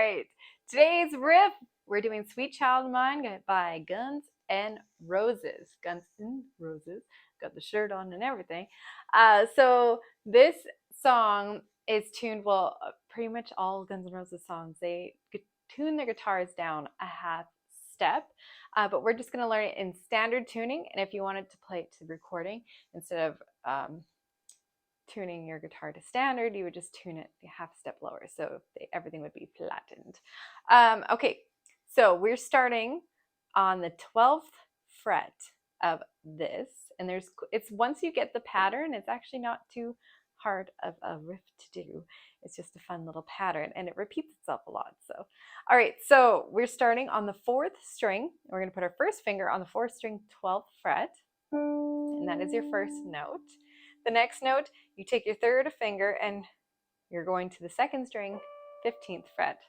right. Today's riff, we're doing Sweet Child of Mine by Guns N' Roses. Guns N' Roses. Got the shirt on and everything. So this song is tuned, well, pretty much all Guns N' Roses songs, they tune their guitars down a half step. But we're just going to learn it in standard tuning. And if you wanted to play it to recording, instead of tuning your guitar to standard, you would just tune it a half step lower, so everything would be flattened. Okay, so we're starting on the 12th fret of this, and it's once you get the pattern, it's actually not too hard of a riff to do. It's just a fun little pattern, and it repeats itself a lot. So, all right, so we're starting on the 4th string. We're going to put our first finger on the 4th string, 12th fret, and that is your first note. The next note, you take your third finger and you're going to the 2nd string, 15th fret.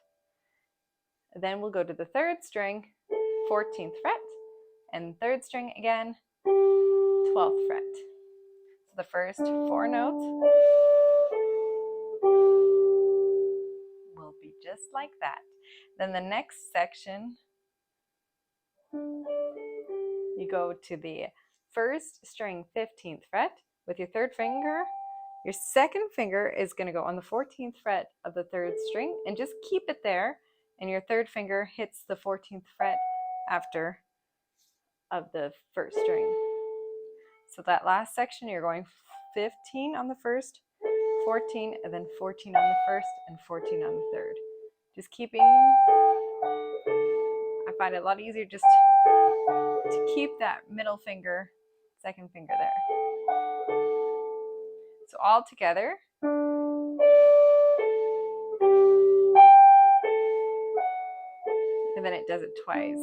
Then we'll go to the 3rd string, 14th fret, and 3rd string again, 12th fret. So the first 4 notes will be just like that. Then the next section, you go to the 1st string, 15th fret with your 3rd finger. Your 2nd finger is going to go on the 14th fret of the 3rd string, and just keep it there, and your 3rd finger hits the 14th fret after of the 1st string. So that last section, you're going 15 on the 1st, 14, and then 14 on the 1st, and 14 on the 3rd. Just keeping, I find it a lot easier just to keep that middle finger, 2nd finger there. So all together. And then it does it twice.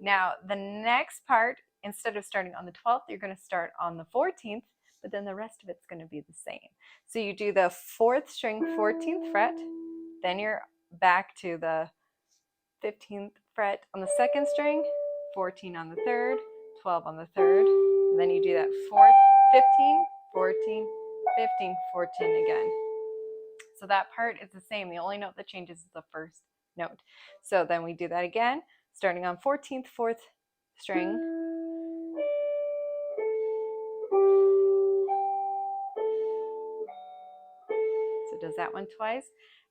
Now, the next part, instead of starting on the 12th, you're going to start on the 14th, but then the rest of it's going to be the same. So you do the 4th string, 14th fret, then you're back to the 15th fret on the 2nd string, 14 on the 3rd, 12 on the 3rd, and then you do that 15, 14, 15, 14 again. So that part is the same. The only note that changes is the first note. So then we do that again, starting on 14th, 4th string. So it does that one twice.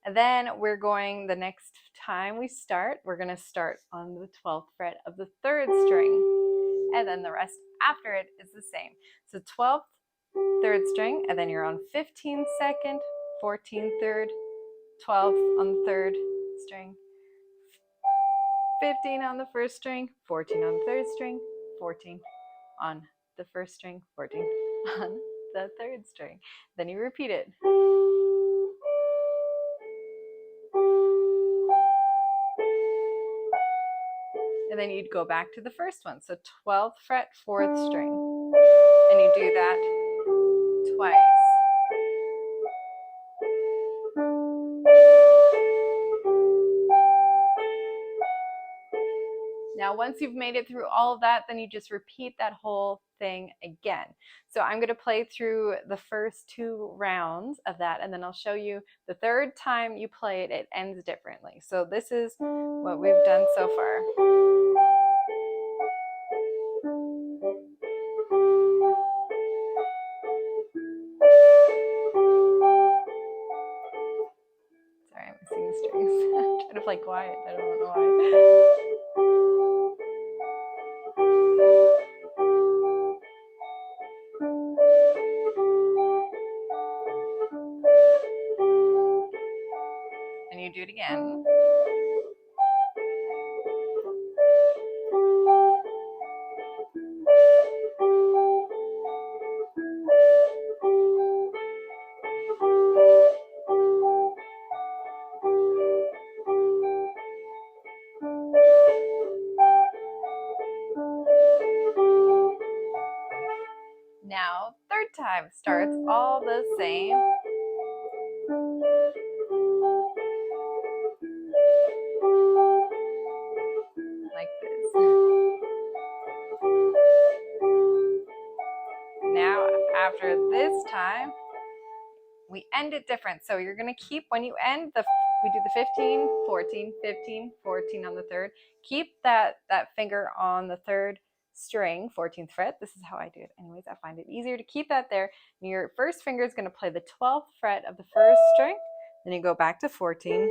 And then we're going, the next time we start, we're going to start on the 12th fret of the 3rd string. And then the rest after it is the same. So 12th, 3rd string, and then you're on 15 2nd, 14 3rd, 12th on the 3rd string, 15 on the 1st string, 14 on the 3rd string, 14 on the 1st string, 14 on the 3rd string. Then you repeat it. And then you'd go back to the first one. So 12th fret, 4th string. And you do that twice. Now, once you've made it through all of that, then you just repeat that whole thing again. So I'm going to play through the first 2 rounds of that, and then I'll show you the 3rd time you play it, it ends differently. So this is what we've done so far. Sorry, I'm missing the strings. I'm trying to play quiet. I don't know why. And you do it again. Now, 3rd time starts all the same. Like this. Now, after this time, we end it different. So you're going to keep, when you end, we do the 15, 14, 15, 14 on the third. Keep that finger on the third string, 14th fret. This is how I do it anyways. I find it easier to keep that there. And your first finger is going to play the 12th fret of the first string. Then you go back to 14.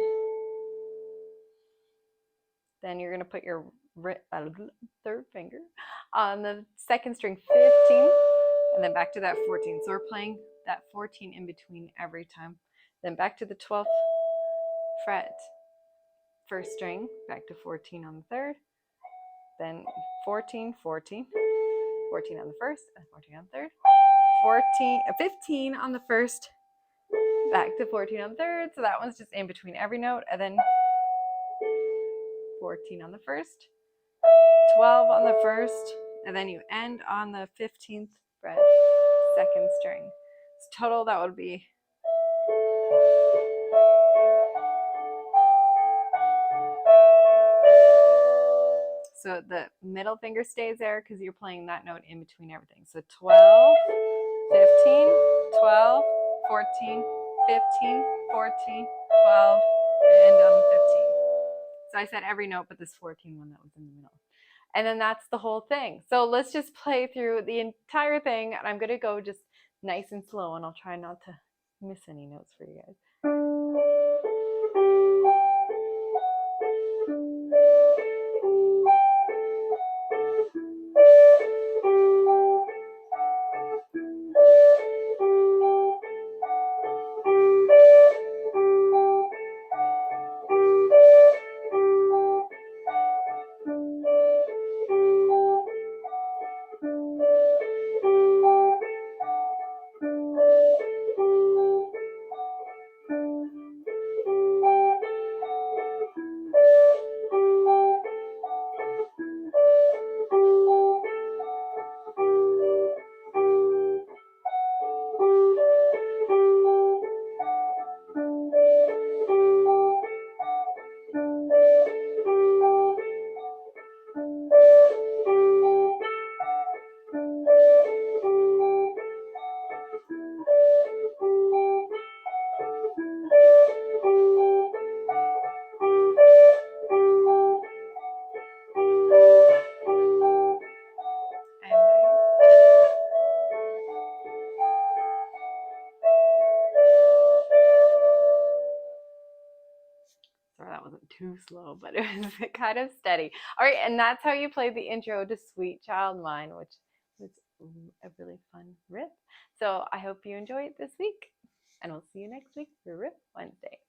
Then you're going to put your third finger on the second string, 15, and then back to that 14. So we're playing that 14 in between every time. Then back to the 12th fret, first string, back to 14 on the third, then 14, 14, 14 on the first, and 14 on the third, 15 on the first, back to 14 on the third. So that one's just in between every note, and then 14 on the first, 12 on the first, and then you end on the 15th fret, second string. So total, that would be so the middle finger stays there because you're playing that note in between everything. So 12, 15, 12, 14, 15, 14, 12, and end on 15. So I said every note but this 14 one that was in the middle. And then that's the whole thing. So let's just play through the entire thing, and I'm going to go just nice and slow, and I'll try not to miss any notes for you guys. Sorry, that wasn't too slow, but it was kind of steady. All right, and that's how you play the intro to Sweet Child Mine, which was a really fun riff. So I hope you enjoy it this week, and we'll see you next week for Riff Wednesday.